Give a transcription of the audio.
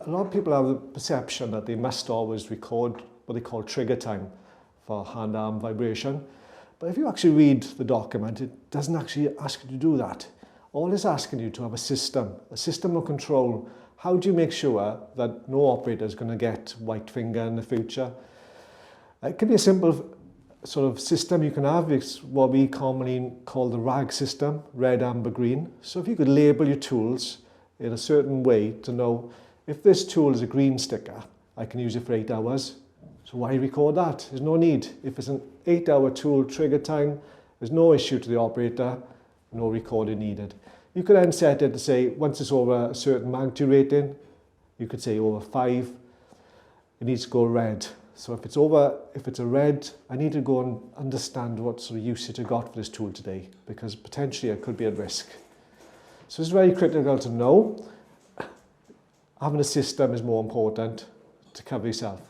a lot of people have the perception that they must always record what they call trigger time for hand-arm vibration. But if you actually read the document, it doesn't actually ask you to do that. All it's asking you to have a system of control. How do you make sure that no operator is going to get white finger in the future? It can be a simple sort of system you can have. It's what we commonly call the RAG system, red, amber, green. So if you could label your tools in a certain way to know if this tool is a green sticker, I can use it for 8 hours. So why record that? There's no need. If it's an 8-hour tool trigger time, there's no issue to the operator, no recording needed. You could then set it to say, once it's over a certain magnitude rating, you could say over 5, it needs to go red. So if it's a red, I need to go and understand what sort of usage I got for this tool today, because potentially I could be at risk. So it's very critical to know. Having a system is more important to cover yourself.